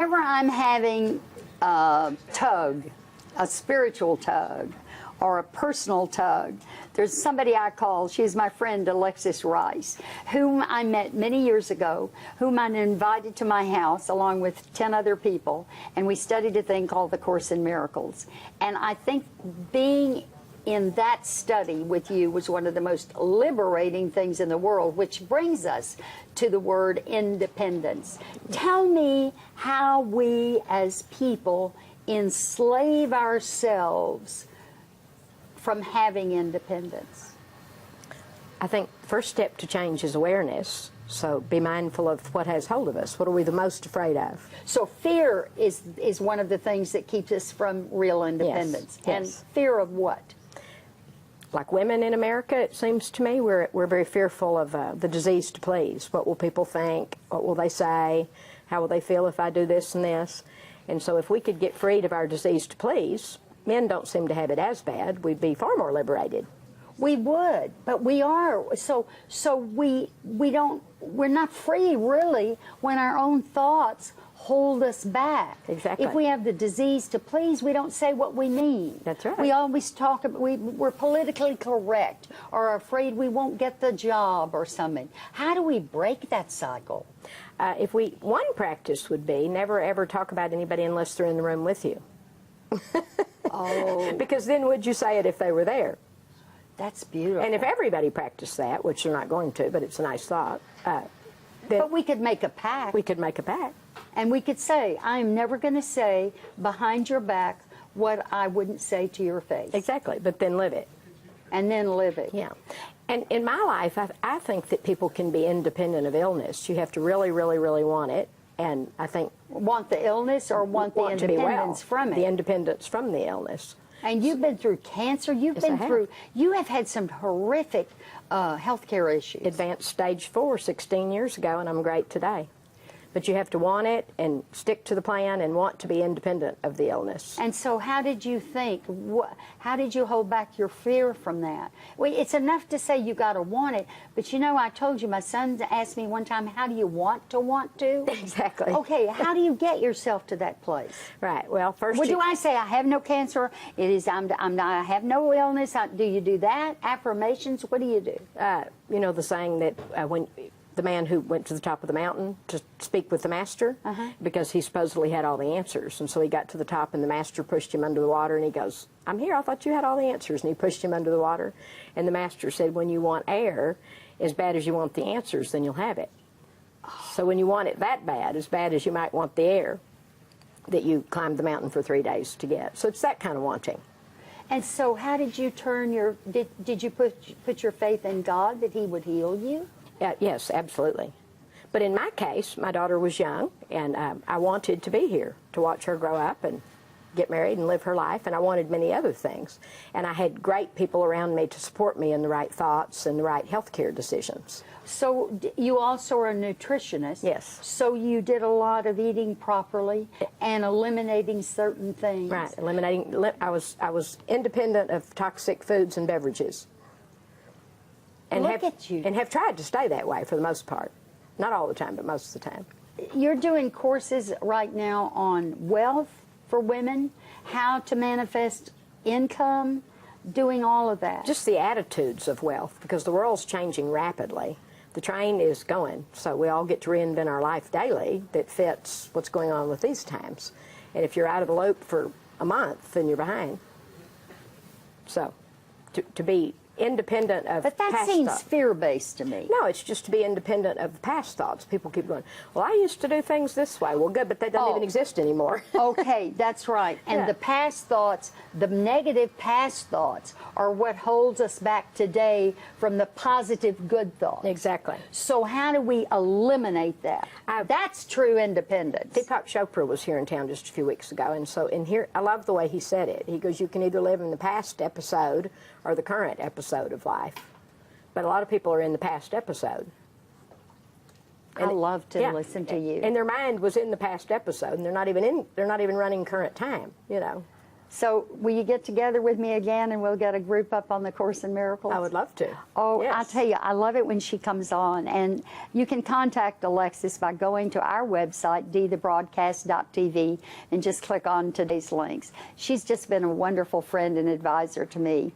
Whenever I'm having a tug, a spiritual tug, or a personal tug, there's somebody I call, she's my friend Alexis Rice, whom I met many years ago, whom I invited to my house along with 10 other people, and we studied a thing called the Course in Miracles. And I think being in that study with you was one of the most liberating things in the world, which brings us to the word independence. Tell me how we as people enslave ourselves from having independence. I think the first step to change is awareness. So be mindful of what has hold of us. What are we the most afraid of? So fear is one of the things that keeps us from real independence. Yes, And yes. fear of what? Like women in America, it seems to me, we're very fearful of the disease to please. What will people think? What will they say? How will they feel if I do this and this? And so if we could get freed of our disease to please, men don't seem to have it as bad. We'd be far more liberated. We would, but we are. So we're not free really when our own thoughts hold us back. Exactly. If we have the disease to please, we don't say what we mean. That's right. We always talk, we're politically correct or are afraid we won't get the job or something. How do we break that cycle? One practice would be never ever talk about anybody unless they're in the room with you. Oh. Because then would you say it if they were there? That's beautiful. And if everybody practiced that, which they're not going to, but it's a nice thought, but we could make a pact. we could make a pact. And we could say, I'm never going to say behind your back what I wouldn't say to your face. Exactly, but then live it. And then live it. Yeah. And in my life, I think that people can be independent of illness. You have to really, really, really want it. And I think... Want the illness or want the to be well. independence from it? The independence from the illness. And you've been through cancer. You've Yes, been I have. through... You have had some horrific health care issues. Advanced stage 4 16 years ago, and I'm great today. But you have to want it and stick to the plan and want to be independent of the illness. And so how did you think? How did you hold back your fear from that? Well, it's enough to say you got to want it, but you know, I told you, my son asked me one time, how do you want to? Exactly. Okay, how do you get yourself to that place? Right. Well, first. What do I say? I have no cancer. It is. I have no illness. Do you do that? Affirmations. What do you do? You know the saying that when the man who went to the top of the mountain to speak with the master, because he supposedly had all the answers, and so he got to the top, and the master pushed him under the water, and he goes, "I'm here. I thought you had all the answers," and he pushed him under the water, and the master said, "When you want air as bad as you want the answers, then you'll have it." So when you want it that bad, as bad as you might want the air, that you climbed the mountain for 3 days to get. So it's that kind of wanting. And so how did you turn your, did you put your faith in God that he would heal you? Yes, absolutely. But in my case, my daughter was young, and I wanted to be here to watch her grow up and get married and live her life, and I wanted many other things. And I had great people around me to support me in the right thoughts and the right health care decisions. So you also are a nutritionist. Yes. So you did a lot of eating properly and eliminating certain things. Right, eliminating. I was independent of toxic foods and beverages. And Look at you. And have tried to stay that way for the most part. Not all the time, but most of the time. You're doing courses right now on wealth for women, how to manifest income, doing all of that. Just the attitudes of wealth, because the world's changing rapidly. The train is going, so we all get to reinvent our life daily that fits what's going on with these times. And if you're out of the loop for a month, then you're behind. So, to be independent of But that past seems thoughts. fear-based to me. No, it's just to be independent of past thoughts. People keep going, well, I used to do things this way. Well, good, but that doesn't even exist anymore. Okay, that's right. And Yeah. the past thoughts, the negative past thoughts, are what holds us back today from the positive good thoughts. Exactly. So how do we eliminate that? That's true independence. Deepak Chopra was here in town just a few weeks ago, and so in here, I love the way he said it. He goes, you can either live in the past episode or the current episode of life. But a lot of people are in the past episode. I love to Yeah. listen to you. And their mind was in the past episode, and they're not even running current time, you know. So will you get together with me again and we'll get a group up on the Course in Miracles? I would love to. Oh, Yes. I tell you, I love it when she comes on. And you can contact Alexis by going to our website, dthebroadcast.tv, and just click on today's links. She's just been a wonderful friend and advisor to me.